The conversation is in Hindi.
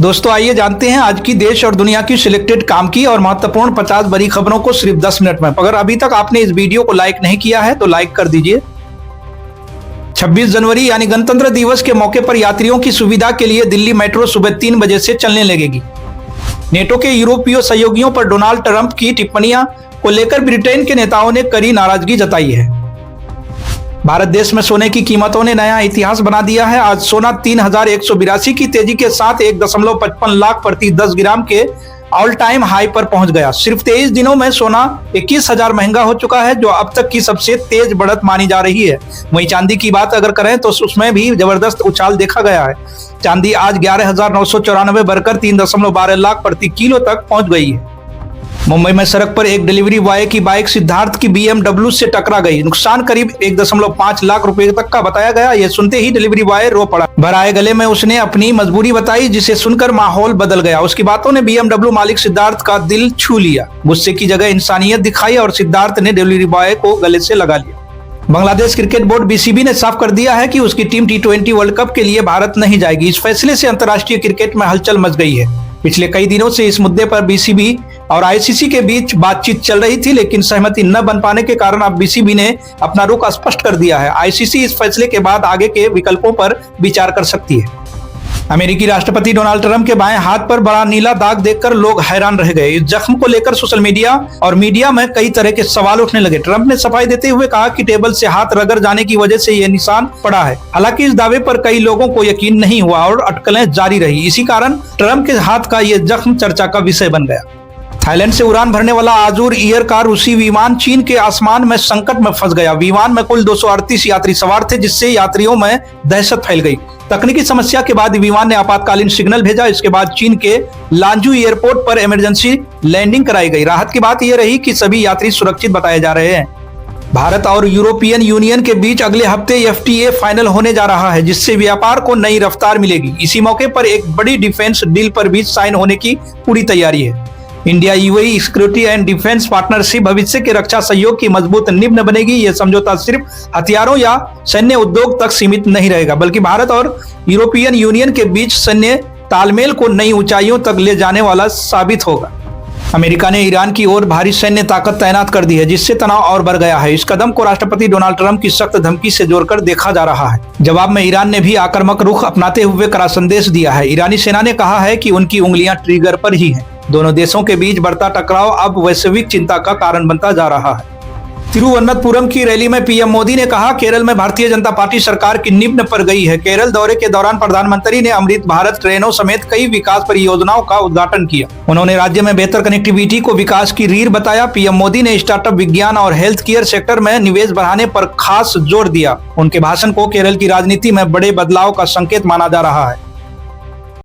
दोस्तों आइए जानते हैं आज की देश और दुनिया की सिलेक्टेड काम की और महत्वपूर्ण 50 बड़ी खबरों को सिर्फ 10 मिनट में। अगर अभी तक आपने इस वीडियो को लाइक नहीं किया है तो लाइक कर दीजिए। 26 जनवरी यानी गणतंत्र दिवस के मौके पर यात्रियों की सुविधा के लिए दिल्ली मेट्रो सुबह 3 बजे से चलने लगेगी। नेटो के यूरोपीय सहयोगियों पर डोनाल्ड ट्रंप की टिप्पणियां को लेकर ब्रिटेन के नेताओं ने कड़ी नाराजगी जताई है। भारत देश में सोने की कीमतों ने नया इतिहास बना दिया है। आज सोना 3182 की तेजी के साथ 1.55 लाख प्रति 10 ग्राम के ऑल टाइम हाई पर पहुंच गया। सिर्फ 23 दिनों में सोना 21,000 महंगा हो चुका है, जो अब तक की सबसे तेज बढ़त मानी जा रही है। वहीं चांदी की बात अगर करें तो उसमें भी जबरदस्त उछाल देखा गया है। चांदी आज 11,994 बढ़कर 3.12 लाख प्रति किलो तक पहुंच गई है। मुंबई में सड़क पर एक डिलीवरी बॉय की बाइक सिद्धार्थ की BMW से टकरा गई। नुकसान करीब 1.5 लाख रुपए तक का बताया गया। यह सुनते ही डिलीवरी बॉय रो पड़ा। भराए गले में उसने अपनी मजबूरी बताई, जिसे सुनकर माहौल बदल गया। उसकी बातों ने BMW मालिक सिद्धार्थ का दिल छू लिया। गुस्से की जगह इंसानियत दिखाई और सिद्धार्थ ने डिलीवरी बॉय को गले से लगा लिया। बांग्लादेश क्रिकेट बोर्ड BCB ने साफ कर दिया है कि उसकी टीम T20 वर्ल्ड कप के लिए भारत नहीं जाएगी। इस फैसले से अंतर्राष्ट्रीय क्रिकेट में हलचल मच गई है। पिछले कई दिनों से इस मुद्दे पर BCB और ICC के बीच बातचीत चल रही थी, लेकिन सहमति न बन पाने के कारण अब BCB ने अपना रुख स्पष्ट कर दिया है। ICC इस फैसले के बाद आगे के विकल्पों पर विचार कर सकती है। अमेरिकी राष्ट्रपति डोनाल्ड ट्रंप के बाएं हाथ पर बड़ा नीला दाग देखकर लोग हैरान रह गए। इस जख्म को लेकर सोशल मीडिया और मीडिया में कई तरह के सवाल उठने लगे। ट्रंप ने सफाई देते हुए कहा कि टेबल से हाथ रगड़ जाने की वजह से यह निशान पड़ा है। हालांकि इस दावे पर कई लोगों को यकीन नहीं हुआ और अटकलें जारी रही। इसी कारण ट्रंप के हाथ का यह जख्म चर्चा का विषय बन गया। थाईलैंड से उड़ान भरने वाला आजूर एयर का रूसी विमान चीन के आसमान में संकट में फंस गया। विमान में कुल 238 यात्री सवार थे, जिससे यात्रियों में दहशत फैल गई। तकनीकी समस्या के बाद विमान ने आपातकालीन सिग्नल भेजा। इसके बाद चीन के लांजू एयरपोर्ट पर इमरजेंसी लैंडिंग कराई गई। राहत की बात यह रही कि सभी यात्री सुरक्षित बताए जा रहे हैं। भारत और यूरोपियन यूनियन के बीच अगले हफ्ते FTA फाइनल होने जा रहा है, जिससे व्यापार को नई रफ्तार मिलेगी। इसी मौके पर एक बड़ी डिफेंस डील पर भी साइन होने की पूरी तैयारी है। India UAE security and defence partnership भविष्य के रक्षा सहयोग की मजबूत नींव बनेगी। यह समझौता सिर्फ हथियारों या सैन्य उद्योग तक सीमित नहीं रहेगा, बल्कि भारत और यूरोपियन यूनियन के बीच सैन्य तालमेल को नई ऊंचाइयों तक ले जाने वाला साबित होगा। अमेरिका ने ईरान की ओर भारी सैन्य ताकत तैनात कर दी है, जिससे तनाव और बढ़ गया है। इस कदम को राष्ट्रपति डोनाल्ड ट्रंप की सख्त धमकी से जोड़कर देखा जा रहा है। जवाब में ईरान ने भी आक्रामक रुख अपनाते हुए कड़ा संदेश दिया है। ईरानी सेना ने कहा है कि उनकी उंगलियां ट्रिगर पर ही हैं। दोनों देशों के बीच बढ़ता टकराव अब वैश्विक चिंता का कारण बनता जा रहा है। तिरुवनंतपुरम की रैली में PM मोदी ने कहा, केरल में भारतीय जनता पार्टी सरकार की नींव पर गई है। केरल दौरे के दौरान प्रधानमंत्री ने अमृत भारत ट्रेनों समेत कई विकास परियोजनाओं का उद्घाटन किया। उन्होंने राज्य में बेहतर कनेक्टिविटी को विकास की रीढ़ बताया। PM मोदी ने स्टार्टअप, विज्ञान और हेल्थ केयर सेक्टर में निवेश बढ़ाने पर खास जोर दिया। उनके भाषण को केरल की राजनीति में बड़े बदलाव का संकेत माना जा रहा है।